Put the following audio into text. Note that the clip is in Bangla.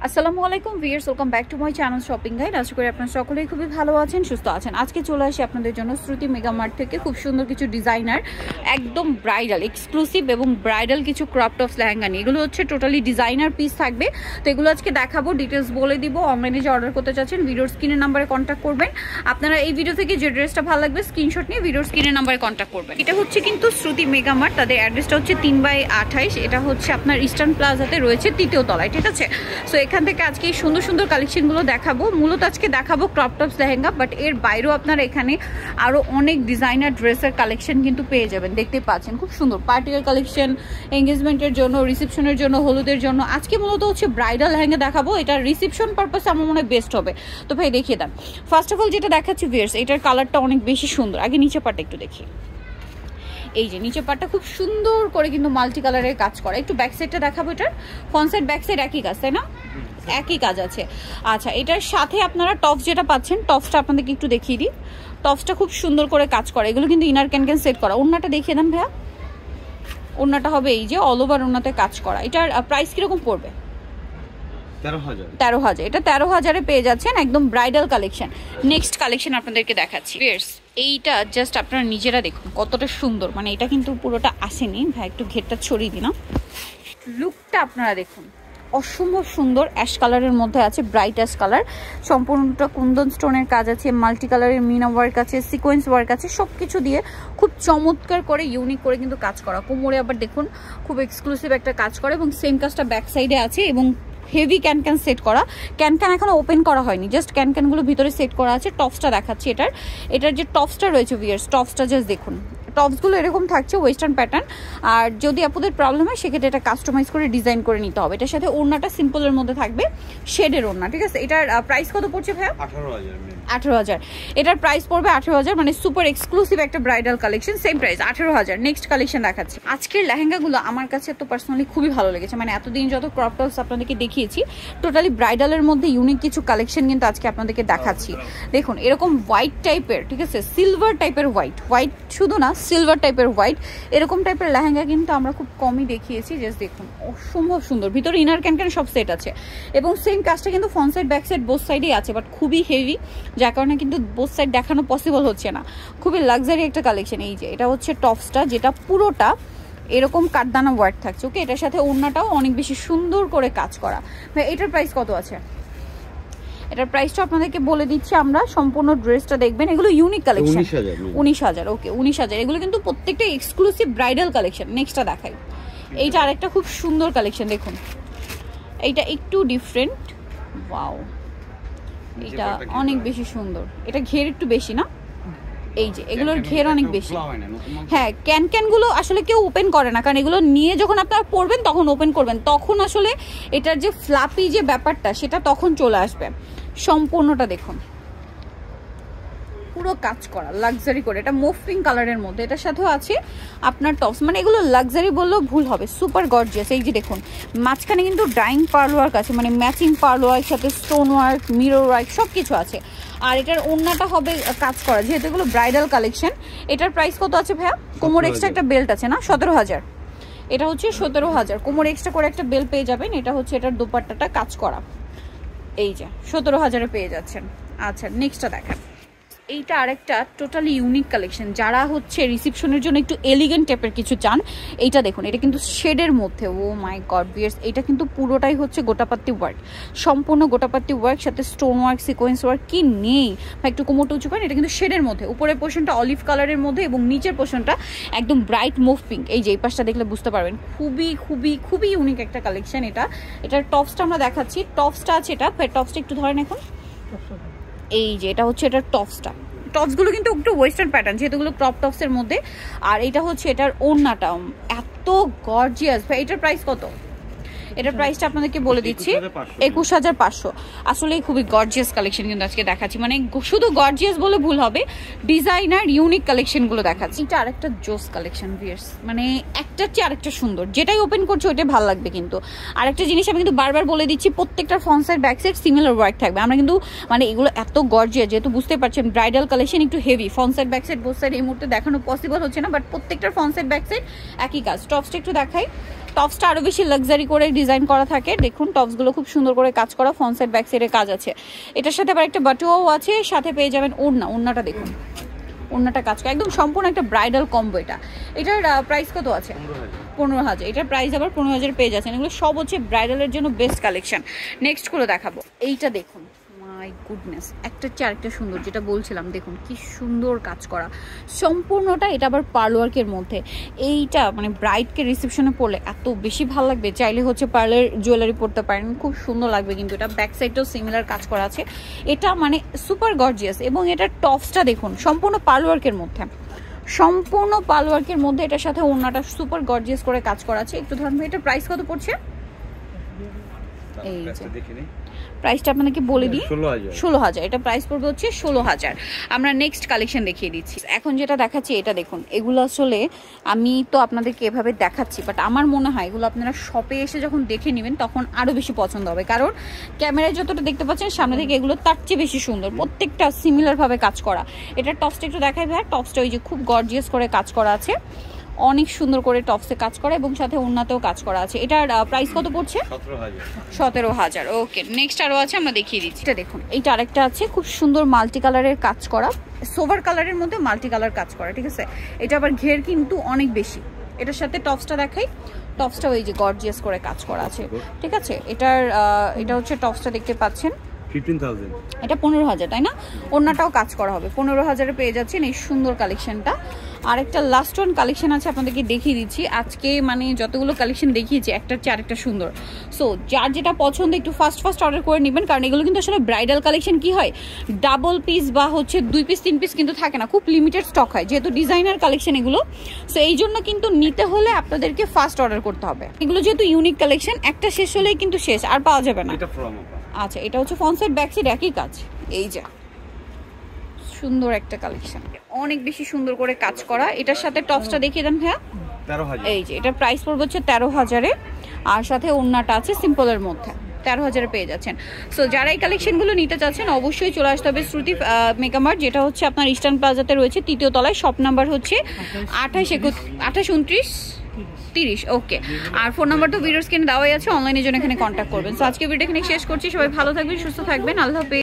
আসসালামু আলাইকুম viewers, welcome back to my channel shopping guide. আশা করি আপনারা সকলেই খুবই ভালো আছেন, সুস্থ আছেন। আজকে চলে আসি আপনাদের জন্য শ্রুতি মেগা মার্ট থেকে খুব সুন্দর কিছু ডিজাইনার, একদম ব্রাইডাল এক্সক্লুসিভ এবং ব্রাইডাল কিছু ক্রপ টপস লেহেঙ্গা নিয়ে। এগুলো হচ্ছে টোটালি ডিজাইনার পিস থাকবে, তো এগুলো আজকে দেখাবো, ডিটেলস বলে দিব। অনলাইনে যে অর্ডার করতে চাচ্ছেন ভিডিওর স্ক্রিনের নাম্বারে কন্ট্যাক্ট করবেন। আপনারা এই ভিডিও থেকে যে ড্রেসটা ভালো লাগবে স্ক্রিনশট নিয়ে ভিডিওর স্ক্রিনের নাম্বারে কন্ট্যাক্ট করবেন। এটা হচ্ছে কিন্তু শ্রুতি মেগা মার্ট, তাদের অ্যাড্রেসটা হচ্ছে 3/28। এটা হচ্ছে আপনার ইস্টার্ন প্লাজাতে রয়েছে, 3য় তলায়, ঠিক আছে। সো এখান থেকে আজকে এই সুন্দর সুন্দর কালেকশনগুলো দেখাবো। মূলত আজকে দেখাবো ক্রপ টপস লেহেঙ্গা, বাট এর বাইরেও আপনারা এখানে আরও অনেক ডিজাইনার ড্রেসের কালেকশন কিন্তু পেয়ে যাবেন। দেখতে পাচ্ছেন খুব সুন্দর পার্টির কালেকশন, এঙ্গেজমেন্টের জন্য, রিসেপশনের জন্য, হলুদের জন্য। আজকে মূলত হচ্ছে ব্রাইডাল লেহেঙ্গা দেখাবো, এটা রিসেপশন পারপাসে আমার মনে হয় বেস্ট হবে। তো ভাই দেখিয়ে দেন। ফার্স্ট অফ অল যেটা দেখাচ্ছি ভিউয়ার্স, এটার কালারটা অনেক বেশি সুন্দর। আগে নিচে পাটটা একটু দেখি। এই যে নিচে পাটটা খুব সুন্দর করে কিন্তু মাল্টি কালারের কাজ করা। একটু ব্যাক সাইডটা দেখাবো। এটার ফ্রন্ট সাইড ব্যাক সাইড একই কাজ, তাই না? একই কাজ আছে। আচ্ছা, এটার সাথে আপনারা টপস যেটা পাচ্ছেন, টপসটা আপনাদেরকে একটু দেখিয়ে দিই। টপসটা খুব সুন্দর করে কাজ করা, এগুলো কিন্তু ইনার ক্যান সেট করা। ওড়নাটা দেখিয়ে দেন ভাইয়া। ওড়নাটা হবে এই যে অল ওভার ওড়নাতে কাজ করা। এটার প্রাইস কিরকম পড়বে? 13,000। এটা 13,000-এ পেয়ে যাচ্ছেন, একদম ব্রাইডাল কালেকশন। নেক্সট কালেকশন আপনাদেরকে দেখাচ্ছি। এইটা জাস্ট আপনারা নিজেরা দেখুন কতটা সুন্দর, মানে এটা কিন্তু পুরোটা আসেনি ভাই, একটু ঘেরটা ছড়িয়ে দিন। লুকটা আপনারা দেখুন, অসম্ভব সুন্দর। অ্যাশ কালারের মধ্যে আছে, ব্রাইট অ্যাশ কালার। সম্পূর্ণটা কুন্দন স্টোনের কাজ আছে, মাল্টি কালারের মিনা ওয়ার্ক আছে, সিকোয়েন্স ওয়ার্ক আছে, সব কিছু দিয়ে খুব চমৎকার করে ইউনিক করে কিন্তু কাজ করা। কোমরে আবার দেখুন খুব এক্সক্লুসিভ একটা কাজ করা, এবং সেম কাজটা ব্যাক সাইডে আছে, এবং হেভি ক্যান সেট করা। ক্যান এখনো ওপেন করা হয়নি, জাস্ট ক্যানগুলো ভিতরে সেট করা আছে। টপসটা দেখাচ্ছি। এটার যে টপসটা রয়েছে ভিউয়ার্স, টপসটা জাস্ট দেখুন। টপসগুলো এরকম থাকছে ওয়েস্টার্ন প্যাটার্ন, আর যদি আপনাদের প্রবলেম হয় সেক্ষেত্রে এটা কাস্টমাইজ করে ডিজাইন করে নিতে হবে। এটার সাথে ওড়নাটা সিম্পলের মধ্যে থাকবে, শেডের ওড়না, ঠিক আছে। এটার প্রাইস কত পড়ছে ভাইয়া? 18,000। এটার প্রাইস পড়বে 18,000, মানে সুপার এক্সক্লুসিভ একটা bridal collection, same price 18,000। Next collection দেখাচ্ছি। আজকের লেহেঙ্গাগুলো আমার কাছে তো পার্সোনালি খুবই ভালো লেগেছে, মানে এতদিন যত ক্রপ টপস আপনাদেরকে দেখিয়েছি টোটালি ব্রাইডালের মধ্যে ইউনিক কিছু কালেকশন কিন্তু আজকে আপনাদেরকে দেখাচ্ছি। দেখুন এরকম হোয়াইট টাইপের, ঠিক আছে, সিলভার টাইপের হোয়াইট শুধু না, সিলভার টাইপের হোয়াইট, এরকম টাইপের লেহেঙ্গা কিন্তু আমরা খুব কমই দেখিয়েছি। জাস্ট দেখুন অসম্ভব সুন্দর, ভিতরে ইনার ক্যান সব সেট আছে, এবং সেম কাজটা কিন্তু front side back side both সাইডেই আছে, বাট খুবই হেভি, যার কারণে কিন্তু বোথ সাইড দেখানো পসিবল হচ্ছে না। খুবই লাক্সারি একটা কালেকশন। এই যে এটা হচ্ছে টপসটা, যেটা পুরোটা এরকম কাঠদানা ওয়ার্ক থাকছে, ওকে। এটার সাথে ওড়নাটাও অনেক বেশি সুন্দর করে কাজ করা। এটার প্রাইস কত আছে? এটার প্রাইসটা আপনাদেরকে বলে দিচ্ছি আমরা, সম্পূর্ণ ড্রেসটা দেখবেন। এগুলো ইউনিক কালেকশন, 19,000। ওকে 19,000। এগুলো কিন্তু প্রত্যেকটা এক্সক্লুসিভ ব্রাইডাল কালেকশন। নেক্সটটা দেখাই। এইটা আরেকটা খুব সুন্দর কালেকশন, দেখুন এইটা একটু ডিফারেন্ট। ওয়াও, এটা অনেক বেশি সুন্দর। এটা ঘের একটু বেশি না? এই যে এগুলোর ঘের অনেক বেশি। হ্যাঁ, ক্যানগুলো আসলে কেউ ওপেন করে না, কারণ এগুলো নিয়ে যখন আপনারা পরবেন তখন ওপেন করবেন, তখন আসলে এটার যে ফ্লাপি যে ব্যাপারটা সেটা তখন চলে আসবে। সম্পূর্ণটা দেখুন পুরো কাজ করা লাক্সারি করে, এটা মুভ পিঙ্ক কালারের মধ্যে। এটার সাথেও আছে আপনার টপস, মানে এগুলো লাক্সারি বললেও ভুল হবে, সুপার গর্জিয়াস। এই যে দেখুন মাঝখানে কিন্তু ডাইং পার্ল ওয়ার্ক আছে, মানে ম্যাচিং পার্ল ওয়ার্ক, সাথে স্টোন ওয়ার্ক, মিরর ওয়ার্ক, সব কিছু আছে। আর এটার ওড়নাটা হবে কাজ করা, যেহেতু এগুলো ব্রাইডাল কালেকশন। এটার প্রাইস কত আছে ভাইয়া? কোমর এক্সট্রা একটা বেল্ট আছে না, 17,000। এটা হচ্ছে 17,000, কোমর এক্সট্রা করে একটা বেল্ট পেয়ে যাবেন। এটা হচ্ছে এটার দোপাট্টাটা কাজ করা, এই যে 17,000-এ পেয়ে যাচ্ছেন। আচ্ছা নেক্সটটা দেখেন। এইটা আরেকটা টোটালি ইউনিক কালেকশন, যারা হচ্ছে রিসেপশনের জন্য একটু এলিগেন্ট টাইপের কিছু চান। এইটা দেখুন, এটা কিন্তু শেডের মধ্যে। ও মাই গড ভিউয়ার্স, এটা কিন্তু পুরোটাই হচ্ছে গোটাপাত্তি ওয়ার্ক, সম্পূর্ণ গোটাপাত্তি ওয়ার্ক, সাথে স্টোন ওয়ার্ক, সিকোয়েন্স ওয়ার্ক, কি নেই বা একটু কোমরটা উঁচু করেন। এটা কিন্তু শেডের মধ্যে, উপরের পোর্শনটা অলিভ কালারের মধ্যে, এবং নিচের পোর্শনটা একদম ব্রাইট মুভ পিঙ্ক। এই যে এই পাশটা দেখলে বুঝতে পারবেন, খুবই খুবই খুবই ইউনিক একটা কালেকশন। এটার টপসটা আমরা দেখাচ্ছি। টপসটা আছে, এটা টপসটা একটু ধরেন এখন। এই যে এটা হচ্ছে এটার টপসটা। টপসগুলো কিন্তু একটু ওয়েস্টার্ন প্যাটার্ন, যেহেতু এগুলো ক্রপ টপসের মধ্যে। আর এটা হচ্ছে এটার ওড়নাটা এত গর্জিয়াস। ভাই এটার প্রাইস কত? এটার প্রাইসটা আপনাদেরকে বলে দিচ্ছি, 21,500। আসলে খুবই গর্জিয়াস কালেকশন কিন্তু আজকে দেখাচ্ছি, মানে শুধু গর্জিয়াস বলে ভুল হবে, ডিজাইনার ইউনিক কালেকশনগুলো দেখাচ্ছি। এটা আরেকটা জোস কালেকশন ভিউয়ার্স, মানে একটার চেয়ে আরেকটা সুন্দর, যেটাই ওপেন করছে ওইটাই ভালো লাগবে। কিন্তু আরেকটা জিনিস আমি কিন্তু বারবার বলে দিচ্ছি, প্রত্যেকটা front side back side similar work থাকবে। আমরা কিন্তু মানে এগুলো এত গর্জিয়াস, যেহেতু বুঝতে পারছেন ব্রাইডাল কালেকশন একটু heavy, front side back side both side এই মুহূর্তে দেখানো পসিবল হচ্ছে না, বাট প্রত্যেকটা ফ্রন্ট সাইড ব্যাক সাইড একই কাজ। টপসটা একটু দেখাই। টপসটা আরো বেশি লাক্সারি করে ডিজাইন করা থাকে। দেখুন টপসগুলো খুব সুন্দর করে কাজ করা, ফ্রন্ট সাইড ব্যাক সাইডে কাজ আছে। এটার সাথে আবার একটা বাটুয়াও আছে, সাথে পেয়ে যাবেন ওড়নাটা দেখুন, ওড়নাটা কাজ করে একদম সম্পূর্ণ একটা ব্রাইডাল কম্বো। এটার প্রাইস কত আছে? 15,000। এটার প্রাইস আবার 15,000 পেয়ে যাচ্ছেন। এগুলো সব হচ্ছে ব্রাইডালের জন্য বেস্ট কালেকশন। নেক্সট করে দেখাবো এইটা দেখুন, মাই গুডনেস, একটা চেয়ে আরেকটা সুন্দর, যেটা বলছিলাম দেখুন কি সুন্দর কাজ করা সম্পূর্ণটা। এটা আবার পার্ল ওয়ার্কের মধ্যে। এইটা মানে ব্রাইডকে রিসেপশনে পরলে এত বেশি ভালো লাগবে, চাইলে হচ্ছে পার্লের জুয়েলারি পরতে পারেন, খুব সুন্দর লাগবে। কিন্তু এটা ব্যাক সাইডটাও সিমিলার কাজ করা আছে। এটা মানে সুপার গর্জিয়াস। এবং এটার টপসটা দেখুন সম্পূর্ণ পার্ল ওয়ার্কের মধ্যে, সম্পূর্ণ পার্ল ওয়ার্কের মধ্যে। এটার সাথে ওড়নাটা সুপার গর্জিয়াস করে কাজ করা আছে। একটু ধরুন এটার প্রাইস কত পড়ছে? এই যে প্রাইসটা আপনাকে বলে দিই, 16,000। এটা প্রাইস পড়বে হচ্ছে 16,000। আমরা নেক্সট কালেকশন দেখিয়ে দিচ্ছি। এখন যেটা দেখাচ্ছি এটা দেখুন, এগুলো আসলে আমি তো আপনাদেরকে এভাবে দেখাচ্ছি, বাট আমার মনে হয় এগুলো আপনারা শপে এসে যখন দেখে নেবেন তখন আরও বেশি পছন্দ হবে। কারণ ক্যামেরায় যতটা দেখতে পাচ্ছেন সামনে থেকে এগুলো তার চেয়ে বেশি সুন্দর, প্রত্যেকটা সিমিলারভাবে কাজ করা। এটার টপসটা একটু দেখাই ভাই। টপসটা ওই যে খুব গর্জিয়াস করে কাজ করা আছে, অনেক সুন্দর করে টপসে কাজ করা এবং সাথে ওড়নাতেও কাজ করা আছে। এটার প্রাইস কত পড়ছে? 17,000। ওকে, নেক্সট আরও আছে, আমরা দেখিয়ে দিচ্ছি। এটা দেখুন, এইটা আরেকটা আছে খুব সুন্দর মাল্টি কালারের কাজ করা, সোভার কালারের মধ্যে মাল্টি কালার কাজ করা, ঠিক আছে। এটা আবার ঘের কিন্তু অনেক বেশি। এটার সাথে টপসটা দেখাই, টপসটা ওই যে গর্জিয়াস করে কাজ করা আছে, ঠিক আছে। এটা হচ্ছে টপসটা দেখতে পাচ্ছেন 15,000। এটা 15,000, তাই না? ওড়নাটাও কাজ করা হবে। 15,000-এ পেয়ে যাচ্ছেন এই সুন্দর কালেকশনটা। আরেকটা লাস্ট ওয়ান কালেকশন আছে, আপনাদেরকে দেখিয়ে দিচ্ছি। আজকে মানে যতগুলো কালেকশন দেখিয়েছি একটার চেয়ে আরেকটা সুন্দর। সো যার যেটা পছন্দ একটু ফাস্ট অর্ডার করে নেবেন, কারণ এগুলো কিন্তু আসলে ব্রাইডাল কালেকশন কি হয়, ডাবল পিস বা হচ্ছে 2 পিস 3 পিস কিন্তু থাকে না, খুব লিমিটেড স্টক হয়, যেহেতু ডিজাইনার কালেকশন এগুলো। সো এই জন্য কিন্তু নিতে হলে আপনাদেরকে ফাস্ট অর্ডার করতে হবে। এগুলো যেহেতু ইউনিক কালেকশন, একটা শেষ হলেই কিন্তু শেষ, আর পাওয়া যাবে না। আচ্ছা, এটা হচ্ছে ফ্রন্ট সাইড ব্যাক সাইড একই কাজ। এই যে সুন্দর একটা কালেকশন, অনেক বেশি সুন্দর করে কাজ করা। এটার সাথে টপসটা দেখিয়ে দেন ভাইয়া। 13,000। এই যে এটার প্রাইস পড়বে হচ্ছে 13,000-এ, আর সাথে ওড়নাটা আছে সিম্পলের মধ্যে। 13,000-এ পেয়ে যাচ্ছেন। সো যারা এই কালেকশনগুলো নিতে চাচ্ছেন অবশ্যই চলে আসতে হবে শ্রুতি মেগামার্ট, যেটা হচ্ছে আপনার ইস্টার্ন প্লাজাতে রয়েছে 3য় তলায়। শপ নাম্বার হচ্ছে 28, 29, 30। ওকে, আর ফোন নাম্বার তো ভিডিওর স্ক্রিনে দেওয়াই আছে, অনলাইনের জন্য এখানে কন্ট্যাক্ট করবেন। সো আজকে ভিডিও এখানে শেষ করছি। সবাই ভালো থাকবেন, সুস্থ থাকবেন, আল্লাহ হাফেজ।